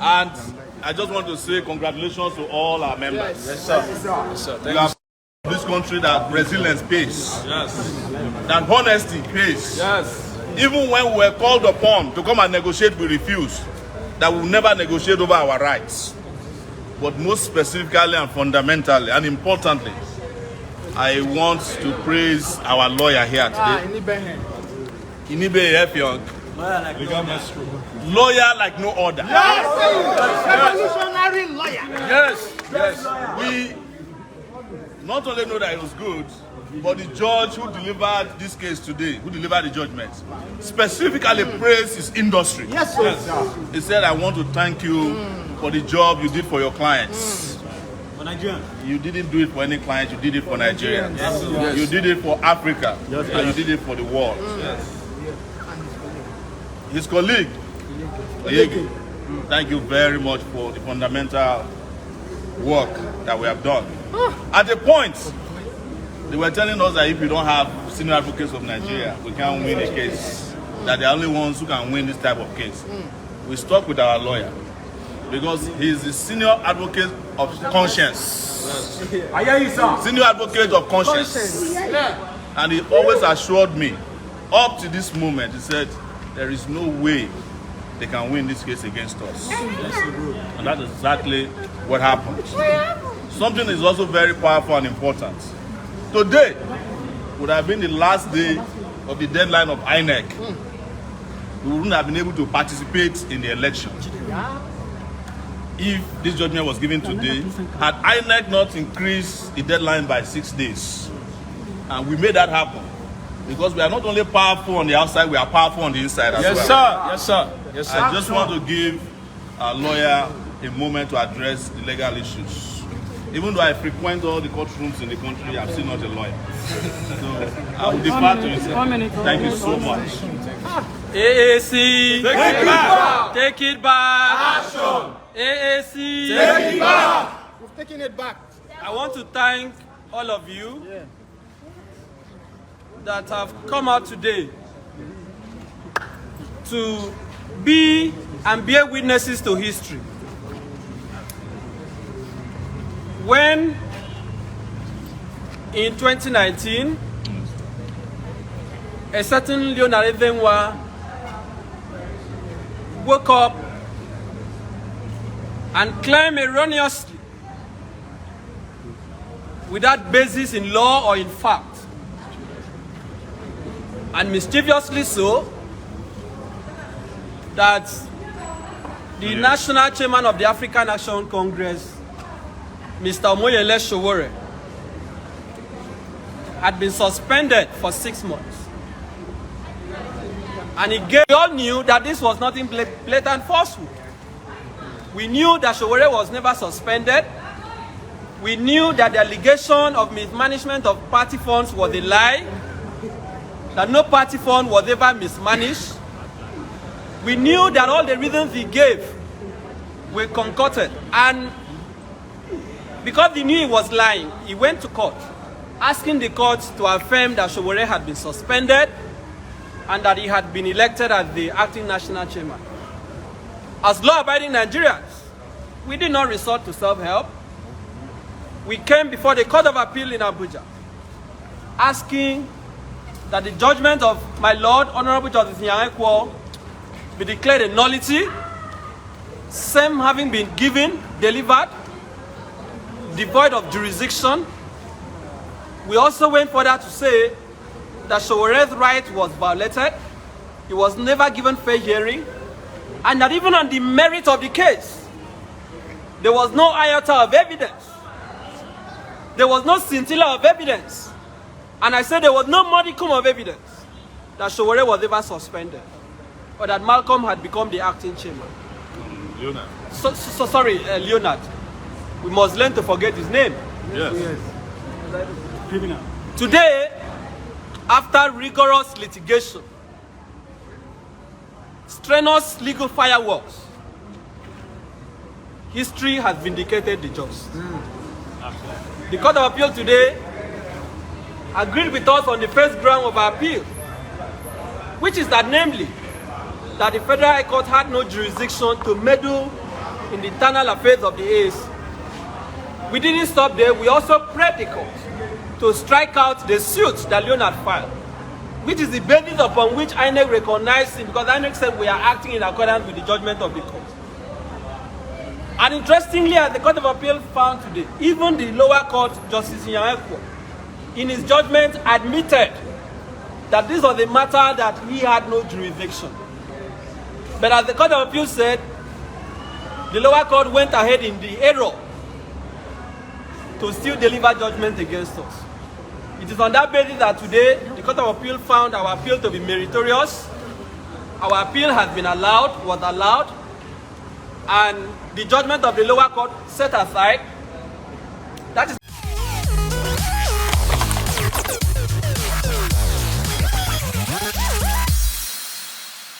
And I just want to say congratulations to all our members. Yes, sir. Yes, sir. You have this country that resilience pays. Yes. That honesty pays. Yes. Even when we were called upon to come and negotiate, we refused. That we will never negotiate over our rights. But most specifically and fundamentally and importantly, I want to praise our lawyer here today. Inibe Effiong. Lawyer like no other. Yes. Revolutionary lawyer. Yes. Yes. We not only know that it was good, but the judge who delivered this case today, who delivered the judgment, specifically praised his industry. Yes, sir. He said, I want to thank you for the job you did for your clients. For Nigeria. You didn't do it for any client, you did it for Nigeria. Yes. You did it for Africa, and you did it for the world. Yes. His colleague, Oyegi, thank you very much for the fundamental work that we have done. At a point, they were telling us that if we don't have senior advocates of Nigeria, we can't win a case. That they are only ones who can win this type of case. We stuck with our lawyer because he is the senior advocate of conscience. I hear you, sir. Senior advocate of conscience. And he always assured me, up to this moment, he said, there is no way they can win this case against us. And that's exactly what happened. Something is also very powerful and important. Today would have been the last day of the deadline of INEC. We wouldn't have been able to participate in the election. If this judgment was given today, had INEC not increased the deadline by 6 days, and we made that happen, because we are not only powerful on the outside, we are powerful on the inside as well. Yes, sir. Yes, sir. Yes, sir. I just want to give our lawyer a moment to address the legal issues. Even though I frequent all the courtrooms in the country, I'm still not a lawyer. So I will defer to you, sir. Thank you so much. AAC. Take it back. Take it back. Action. AAC. Take it back. We've taken it back. I want to thank all of you that have come out today to be and bear witnesses to history. When in 2019, a certain Leonard Evenwa woke up and claimed erroneously, without basis in law or in fact, and mischievously so, that the national chairman of the African National Congress, Mr. Sowore, had been suspended for 6 months. And we all knew that this was nothing blatant falsehood. We knew that Sowore was never suspended. We knew that the allegation of mismanagement of party funds was a lie, that no party fund was ever mismanaged. We knew that all the reasons he gave were concocted. And because he knew he was lying, he went to court, asking the court to affirm that Sowore had been suspended and that he had been elected as the acting national chairman. As law-abiding Nigerians, we did not resort to self-help. We came before the Court of Appeal in Abuja, asking that the judgment of my Lord, Honorable Justice Nyangekwo, be declared a nullity, same having been given, delivered, devoid of jurisdiction. We also went further to say that Sowore's right was violated, he was never given fair hearing, and that even on the merit of the case, there was no iota of evidence. There was no scintilla of evidence. And I said there was no modicum of evidence that Sowore was ever suspended or that Malcolm had become the acting chairman. Leonard. Sorry, Leonard. We must learn to forget his name. Yes. Criminal. Today, after rigorous litigation, strenuous legal fireworks, history has vindicated the just. The Court of Appeal today agreed with us on the first ground of our appeal, which is that, namely, that the Federal High Court had no jurisdiction to meddle in the internal affairs of the AAC. We didn't stop there. We also prayed the court to strike out the suit that Leonard filed, which is the basis upon which INEC recognized him, because INEC said we are acting in accordance with the judgment of the court. And interestingly, as the Court of Appeal found today, even the lower court, Justice Nyameko, in his judgment admitted that this was a matter that he had no jurisdiction. But as the Court of Appeal said, the lower court went ahead in the error to still deliver judgment against us. It is on that basis that today the Court of Appeal found our appeal to be meritorious. Our appeal has been allowed, and the judgment of the lower court set aside,